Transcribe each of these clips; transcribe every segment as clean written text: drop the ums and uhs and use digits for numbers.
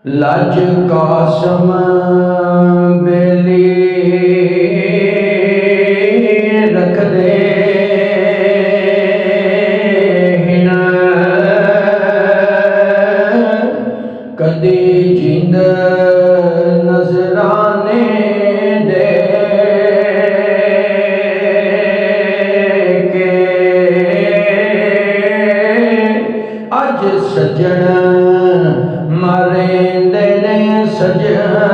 लज कासम बेली रख दे हिन कदी जिंद नजराने दे के अज सजन मरेंदे ने सजना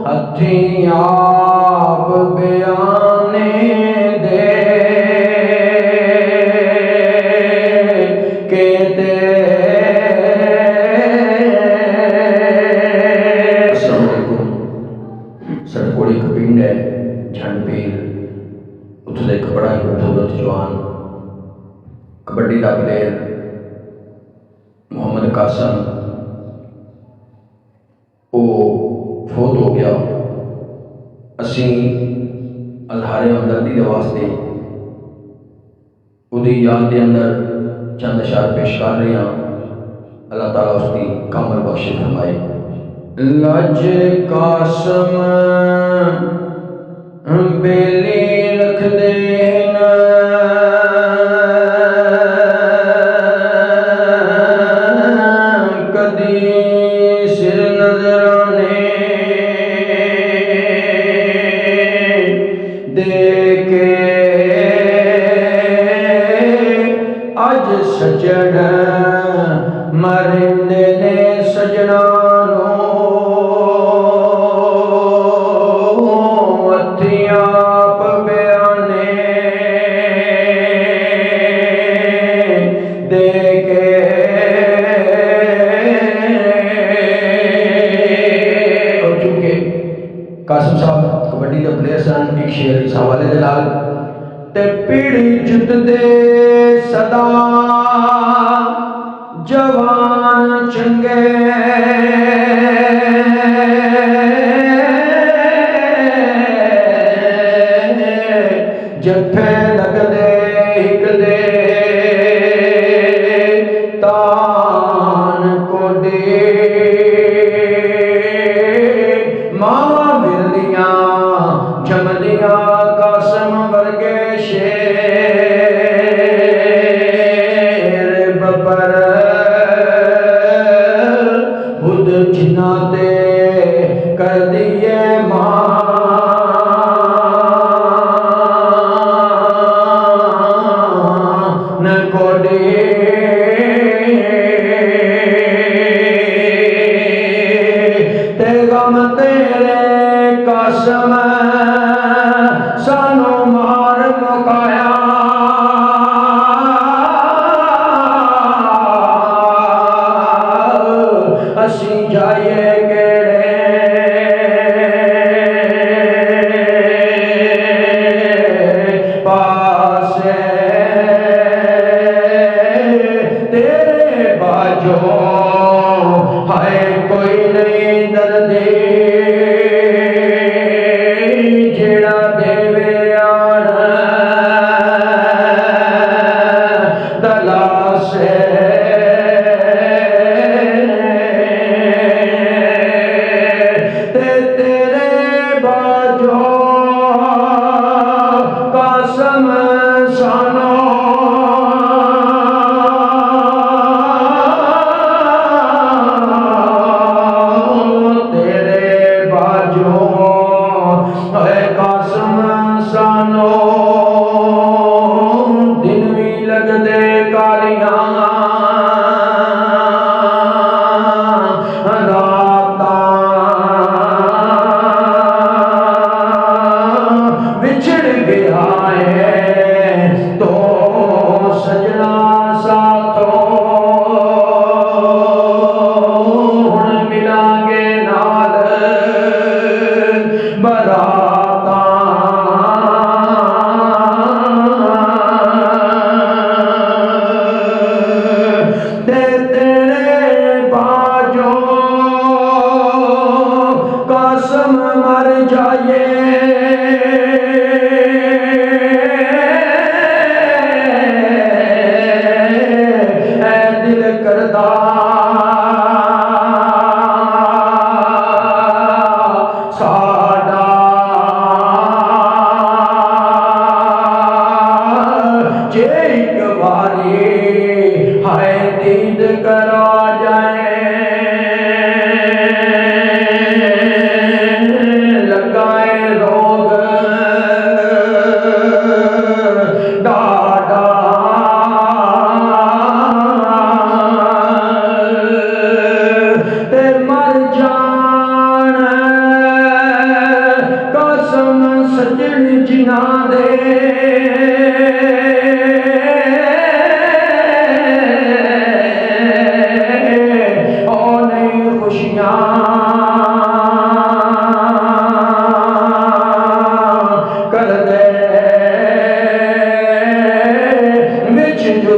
हथीं आप बयाने दे के साढ़े कोल एक पिंड है झंडपीर उत्थों का एक बड़ा ही खूबसूरत जवान कबड्डी का प्लेयर मोहम्मद कासम वो फौत हो गया। असी अजहारे हमदर्दी के वास्ते उसकी याद के अंदर चंद अशार पेश कर रहे हैं। अल्लाह ताला उसकी कामल बख्श फरमाए। लज कासम बेली रख दे कदी सिर नजराने दे के अज सजन मरिंदे ने सजना कासम साहब कबड्डी के प्लेयर सन। एक शेर इस हवाले के नाल ते पीढ़ी जुट दे सदा जवान चंगे जफे लगदे हिक दे तान कोडे जमदिया कासम वर्गे शेर बबर खुद जिन्ना दे कर दिए मान कोडी ते गम तेरे कासम सानू मार मुकाया असी जाइए केड़े पासे तेरे बाजो है कोई नहीं दर्दी जेड़ा देवे आन दलासे तेरे बाजो कासम सानो कासम सानो दिन भी लगदे कालियां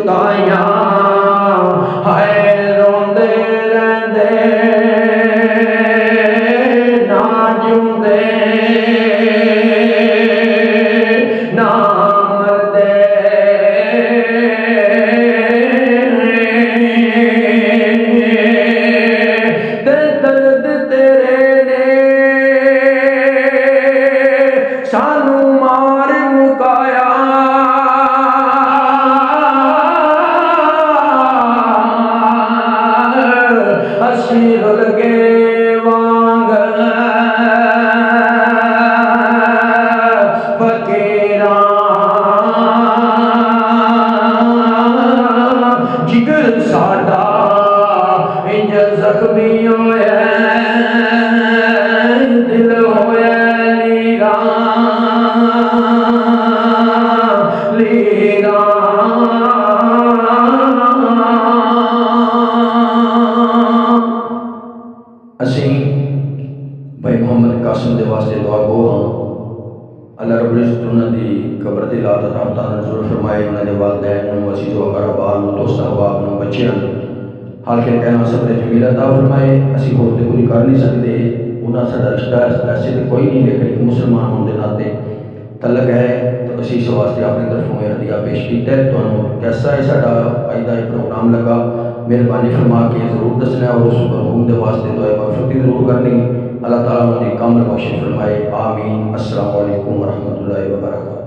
जुदाइयां हाय रोंदे रहंदे ना जिउंदे ना मरदे ते दर्द तेरे ने सानू मार मुकाया असी रुल गए वांग फकीरा जिगर साडा इंज जख्मी होया दिल होया लीरा लीरा असी भाई मोहम्मद कासिम के वास्ते दुआ गो हाँ अल्लाह रब्बुल इज्जत उन्होंने कब्र की लात रहमत नज़ूर फरमाए उन्होंने वालदैन असीज़ व अक़रबा दोस्त अहबाब बच्चों हालांकि कहना सब जमील अता फरमाए असी होर तो कुछ कर नहीं सकते उन्हें साडा रिश्ता वैसे तो कोई नहीं लेकिन एक मुसलमान होने के नाते तलक है तो असी इस वास्ते अपनी तरफों यह हदिया पेश किया है। तो कैसा है साडा अज का प्रोग्राम लगा मेहरबानी फरमा के जरूर दसना और उस मरहूम के वास्ते दुआ मगफिरत जरूर करनी। अल्लाह ताला उन्हें कामल बख्शिश फरमाए आमीन। अस्सलामु अलैकुम व रहमतुल्लाहि व बरकातहू।